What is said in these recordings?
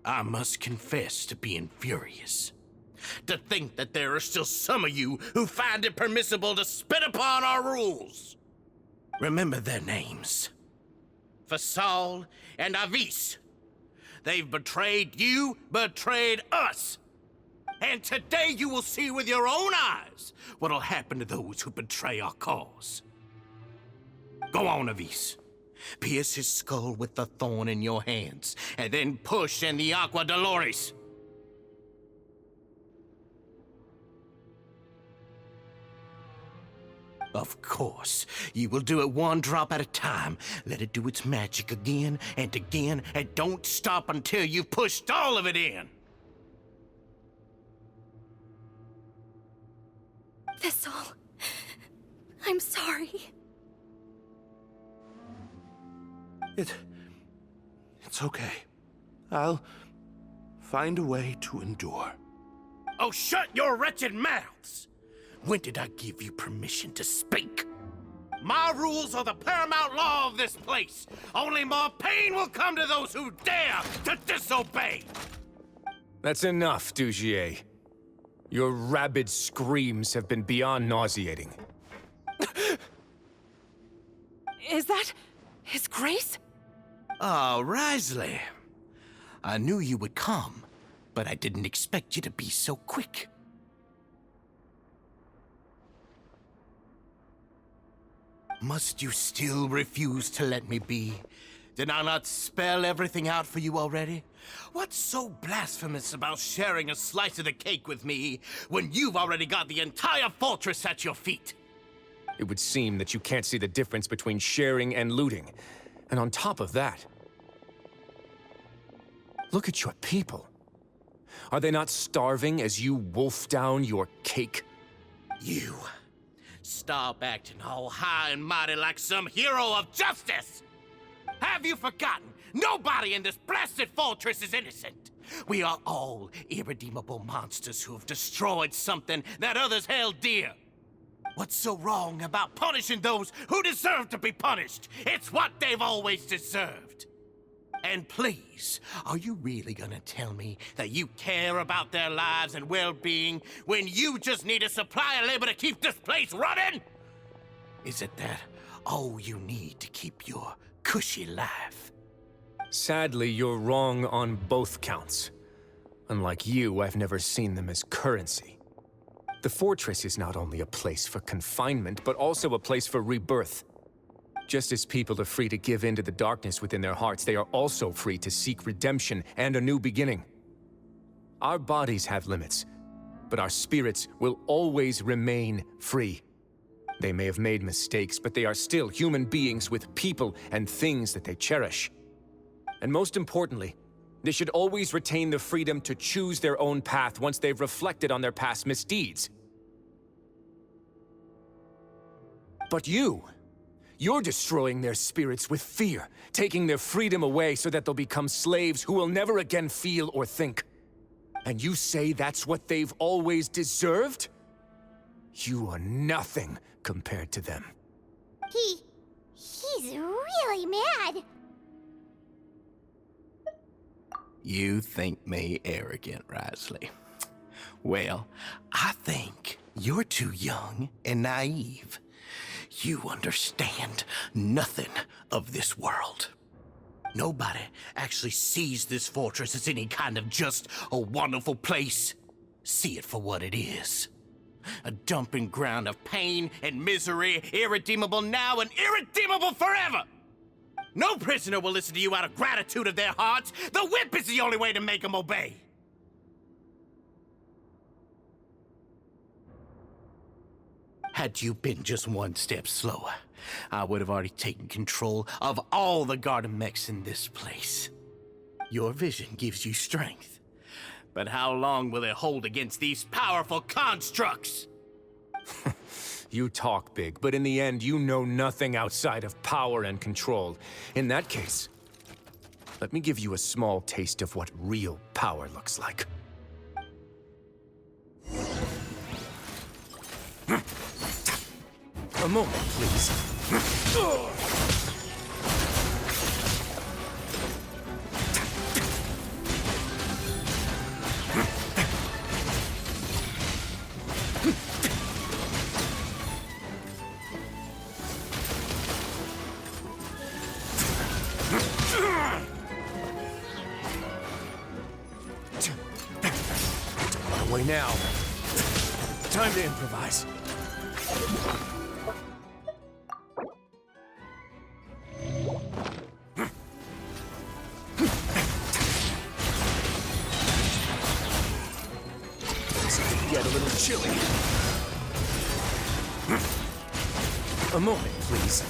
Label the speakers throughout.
Speaker 1: I must confess to being furious. To think that there are still some of you who find it permissible to spit upon our rules. Remember their names. Fasal and Avis. They've betrayed you, betrayed us. And today you will see with your own eyes what'll happen to those who betray our cause. Go on, Avis. Pierce his skull with the thorn in your hands, and then push in the Aqua Dolores. Of course, you will do it one drop at a time. Let it do its magic again and again, and don't stop until you've pushed all of it in.
Speaker 2: Thistle, I'm sorry.
Speaker 3: It's okay. I'll find a way to endure.
Speaker 1: Oh, shut your wretched mouths! When did I give you permission to speak? My rules are the paramount law of this place. Only more pain will come to those who dare to disobey.
Speaker 4: That's enough, Dugier. Your rabid screams have been beyond nauseating.
Speaker 2: Is that His Grace?
Speaker 1: Oh, Risley. I knew you would come, but I didn't expect you to be so quick. Must you still refuse to let me be? Did I not spell everything out for you already? What's so blasphemous about sharing a slice of the cake with me when you've already got the entire fortress at your feet?
Speaker 4: It would seem that you can't see the difference between sharing and looting. And on top of that, look at your people. Are they not starving as you wolf down your cake?
Speaker 1: You. Stop acting all high and mighty like some hero of justice! Have you forgotten? Nobody in this blasted fortress is innocent. We are all irredeemable monsters who have destroyed something that others held dear. What's so wrong about punishing those who deserve to be punished? It's what they've always deserved. And please, are you really gonna tell me that you care about their lives and well-being when you just need a supply of labor to keep this place running? Is it that all you need to keep your cushy life?
Speaker 4: Sadly, you're wrong on both counts. Unlike you, I've never seen them as currency. The fortress is not only a place for confinement, but also a place for rebirth. Just as people are free to give in to the darkness within their hearts, they are also free to seek redemption and a new beginning. Our bodies have limits, but our spirits will always remain free. They may have made mistakes, but they are still human beings with people and things that they cherish. And most importantly, they should always retain the freedom to choose their own path once they've reflected on their past misdeeds. But you You're destroying their spirits with fear, taking their freedom away so that they'll become slaves who will never again feel or think. And you say that's what they've always deserved? You are nothing compared to them.
Speaker 5: He's really mad.
Speaker 1: You think me arrogant, Risley? Well, I think you're too young and naive. You understand nothing of this world. Nobody actually sees this fortress as any kind of just a wonderful place. See it for what it is. A dumping ground of pain and misery, irredeemable now and irredeemable forever! No prisoner will listen to you out of gratitude of their hearts. The whip is the only way to make them obey. Had you been just one step slower, I would have already taken control of all the garden mechs in this place. Your vision gives you strength. But how long will it hold against these powerful constructs?
Speaker 4: You talk big, but in the end, you know nothing outside of power and control. In that case, let me give you a small taste of what real power looks like. A moment, please. Don't run away now. Time to improvise. Get a little chilly. A moment, please.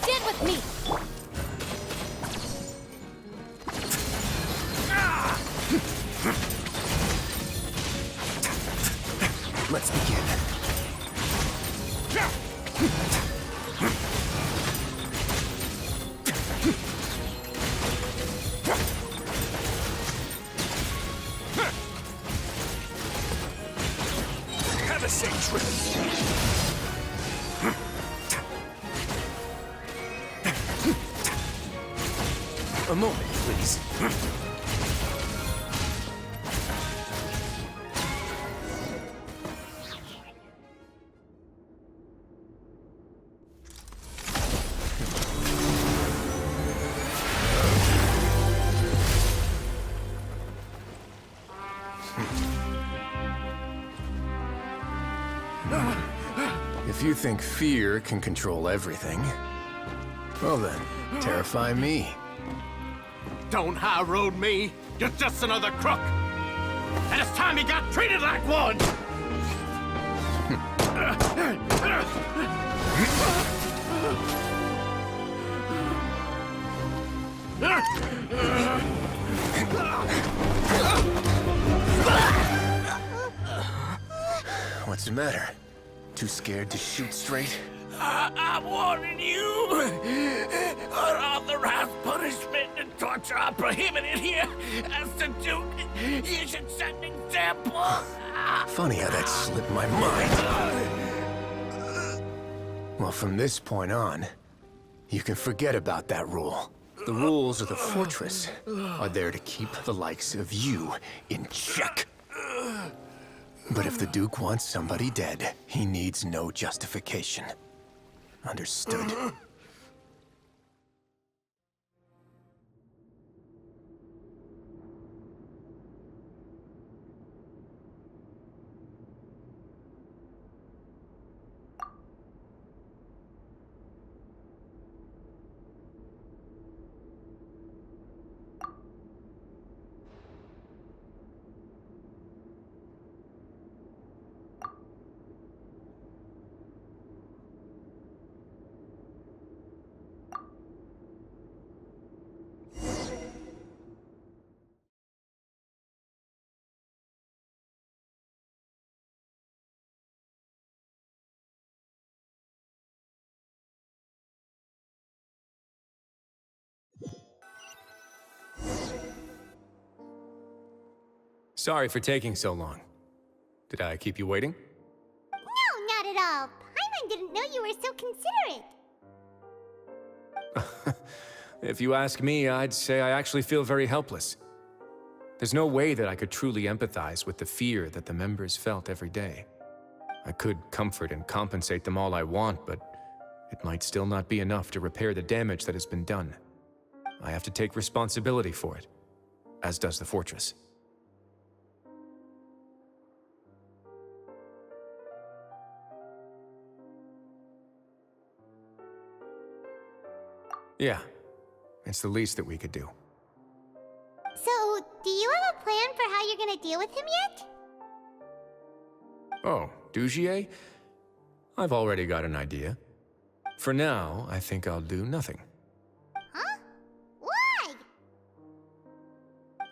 Speaker 2: Get with me!
Speaker 4: Let's begin. Have a safe trip. A moment, please. If you think fear can control everything, well then, terrify me.
Speaker 1: Don't high road me. You're just another crook. And it's time you got treated like one.
Speaker 4: What's the matter? Too scared to shoot straight?
Speaker 1: I'm warning you. Unauthorized punishment and torture are prohibited here. As the Duke, you should set an example.
Speaker 4: Funny how that slipped my mind. Well, from this point on, you can forget about that rule. The rules of the fortress are there to keep the likes of you in check. But if the Duke wants somebody dead, he needs no justification. Understood? Sorry for taking so long. Did I keep you waiting?
Speaker 5: No, not at all. Paimon didn't know you were so considerate.
Speaker 4: If you ask me, I'd say I actually feel very helpless. There's no way that I could truly empathize with the fear that the members felt every day. I could comfort and compensate them all I want, but it might still not be enough to repair the damage that has been done. I have to take responsibility for it, as does the fortress. Yeah, it's the least that we could do.
Speaker 5: So, do you have a plan for how you're gonna deal with him yet?
Speaker 4: Oh, Dugier? I've already got an idea. For now, I think I'll do nothing.
Speaker 5: Huh? Why?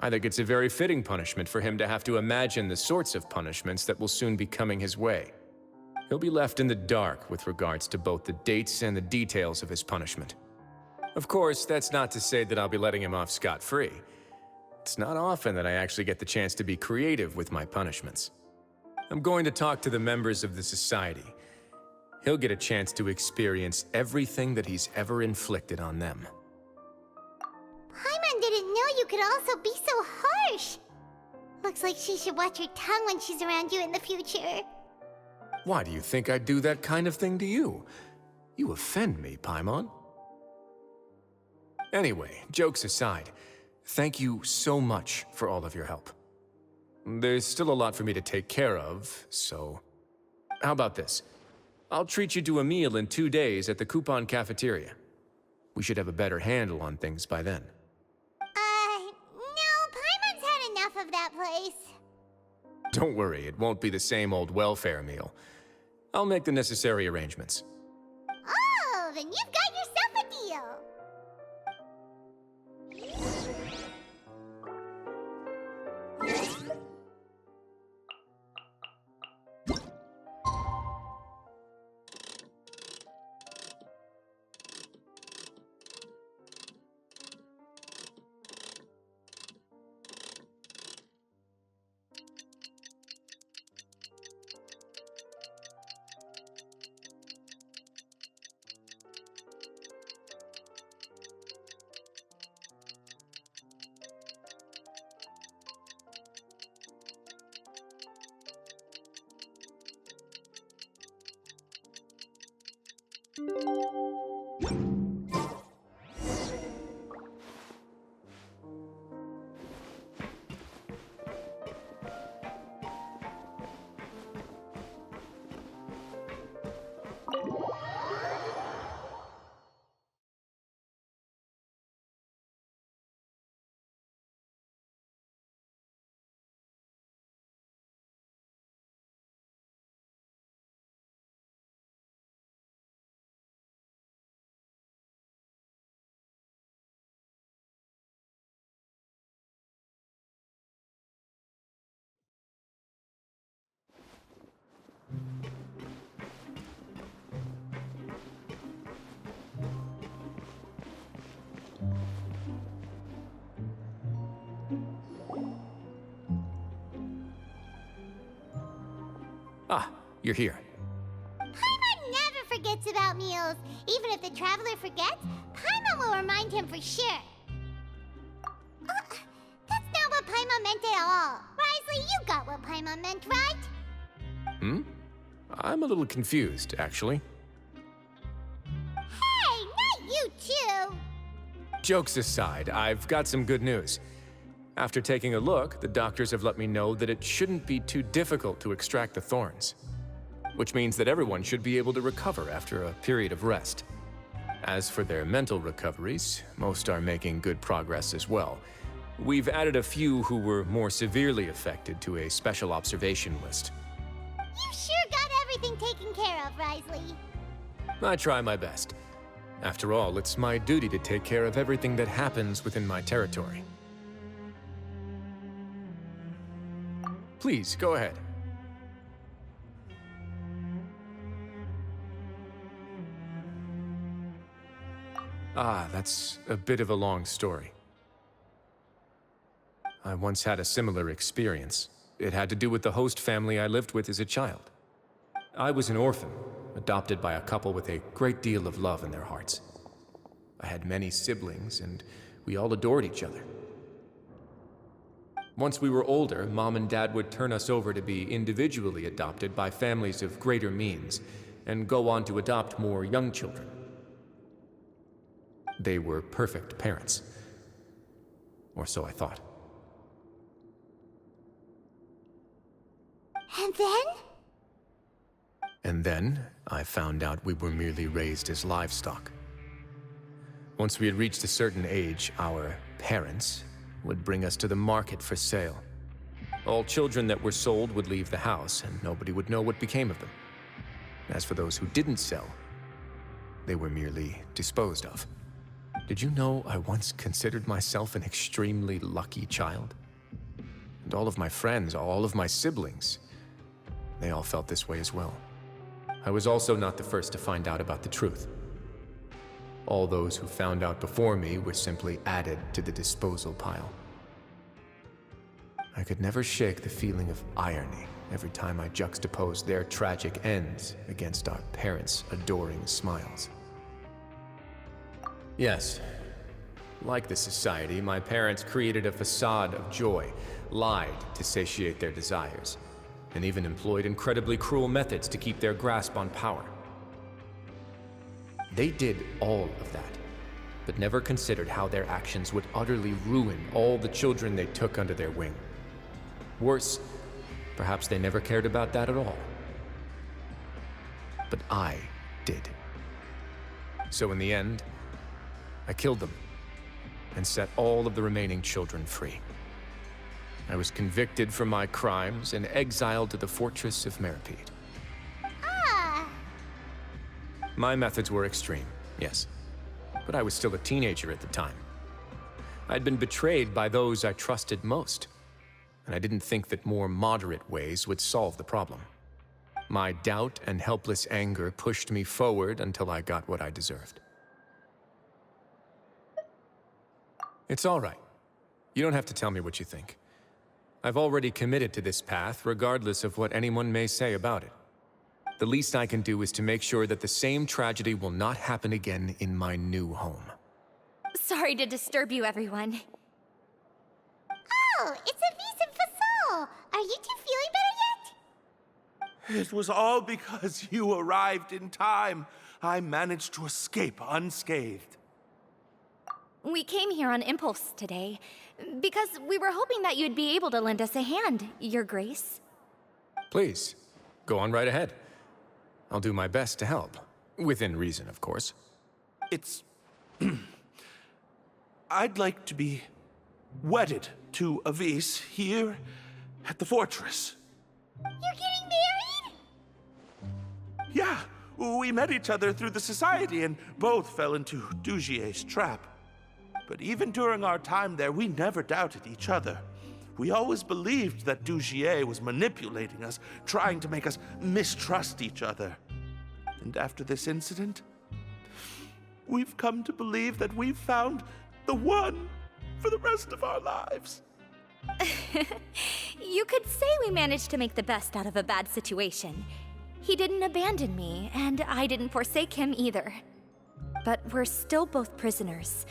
Speaker 4: I think it's a very fitting punishment for him to have to imagine the sorts of punishments that will soon be coming his way. He'll be left in the dark with regards to both the dates and the details of his punishment. Of course, that's not to say that I'll be letting him off scot-free. It's not often that I actually get the chance to be creative with my punishments. I'm going to talk to the members of the society. He'll get a chance to experience everything that he's ever inflicted on them.
Speaker 5: Paimon didn't know you could also be so harsh. Looks like she should watch her tongue when she's around you in the future.
Speaker 4: Why do you think I'd do that kind of thing to you? You offend me, Paimon. Anyway, jokes aside, thank you so much for all of your help. There's still a lot for me to take care of, so... How about this? I'll treat you to a meal in 2 days at the Coupon Cafeteria. We should have a better handle on things by then.
Speaker 5: No, Paimon's had enough of that place.
Speaker 4: Don't worry, it won't be the same old welfare meal. I'll make the necessary arrangements.
Speaker 5: Oh, then you've got yourself a deal.
Speaker 4: Ah, you're here.
Speaker 5: Paimon never forgets about meals. Even if the traveler forgets, Paimon will remind him for sure. That's not what Paimon meant at all. Risley, you got what Paimon meant, right?
Speaker 4: I'm a little confused, actually.
Speaker 5: Hey, not you too.
Speaker 4: Jokes aside, I've got some good news. After taking a look, the doctors have let me know that it shouldn't be too difficult to extract the thorns. Which means that everyone should be able to recover after a period of rest. As for their mental recoveries, most are making good progress as well. We've added a few who were more severely affected to a special observation list.
Speaker 5: You sure got everything taken care of, Risley.
Speaker 4: I try my best. After all, it's my duty to take care of everything that happens within my territory. Please, go ahead. Ah, that's a bit of a long story. I once had a similar experience. It had to do with the host family I lived with as a child. I was an orphan, adopted by a couple with a great deal of love in their hearts. I had many siblings, and we all adored each other. Once we were older, Mom and Dad would turn us over to be individually adopted by families of greater means, and go on to adopt more young children. They were perfect parents. Or so I thought.
Speaker 5: And then?
Speaker 4: And then, I found out we were merely raised as livestock. Once we had reached a certain age, our parents would bring us to the market for sale. All children that were sold would leave the house, and nobody would know what became of them. As for those who didn't sell, they were merely disposed of. Did you know I once considered myself an extremely lucky child? And all of my friends, all of my siblings, they all felt this way as well. I was also not the first to find out about the truth. All those who found out before me were simply added to the disposal pile. I could never shake the feeling of irony every time I juxtaposed their tragic ends against our parents' adoring smiles. Yes, like the society, my parents created a facade of joy, lied to satiate their desires, and even employed incredibly cruel methods to keep their grasp on power. They did all of that, but never considered how their actions would utterly ruin all the children they took under their wing. Worse, perhaps they never cared about that at all. But I did. So in the end, I killed them and set all of the remaining children free. I was convicted for my crimes and exiled to the fortress of Meripede. My methods were extreme, yes, but I was still a teenager at the time. I'd been betrayed by those I trusted most, and I didn't think that more moderate ways would solve the problem. My doubt and helpless anger pushed me forward until I got what I deserved. It's all right. You don't have to tell me what you think. I've already committed to this path, regardless of what anyone may say about it. The least I can do is to make sure that the same tragedy will not happen again in my new home.
Speaker 2: Sorry to disturb you, everyone.
Speaker 5: Oh, it's a vis and facade. Are you two feeling better yet?
Speaker 3: It was all because you arrived in time. I managed to escape unscathed.
Speaker 2: We came here on impulse today, because we were hoping that you'd be able to lend us a hand, Your Grace.
Speaker 4: Please, go on right ahead. I'll do my best to help. Within reason, of course.
Speaker 3: It's... I'd like to be wedded to Avis here at the fortress.
Speaker 5: You're getting married?
Speaker 3: Yeah, we met each other through the society and both fell into Dugier's trap. But even during our time there, we never doubted each other. We always believed that Dugier was manipulating us, trying to make us mistrust each other. And after this incident, we've come to believe that we've found the one for the rest of our lives.
Speaker 2: You could say we managed to make the best out of a bad situation. He didn't abandon me, and I didn't forsake him either. But we're still both prisoners.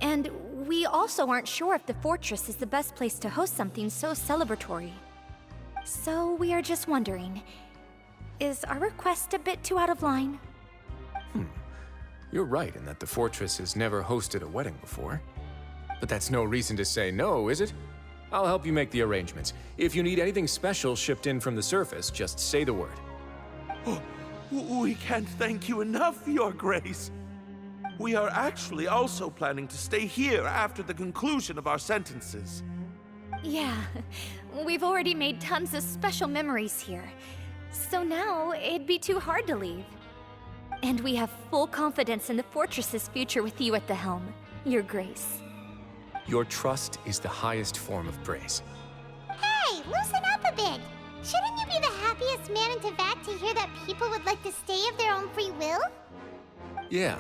Speaker 2: And we also aren't sure if the fortress is the best place to host something so celebratory. So we are just wondering, is our request a bit too out of line?
Speaker 4: You're right in that the fortress has never hosted a wedding before. But that's no reason to say no, is it? I'll help you make the arrangements. If you need anything special shipped in from the surface, just say the word.
Speaker 3: Oh, we can't thank you enough, Your Grace. We are actually also planning to stay here after the conclusion of our sentences.
Speaker 2: Yeah, we've already made tons of special memories here. So now, it'd be too hard to leave. And we have full confidence in the fortress's future with you at the helm, Your Grace.
Speaker 4: Your trust is the highest form of praise.
Speaker 5: Hey, loosen up a bit. Shouldn't you be the happiest man in Teyvat to hear that people would like to stay of their own free will?
Speaker 4: Yeah.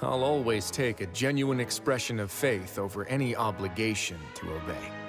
Speaker 4: I'll always take a genuine expression of faith over any obligation to obey.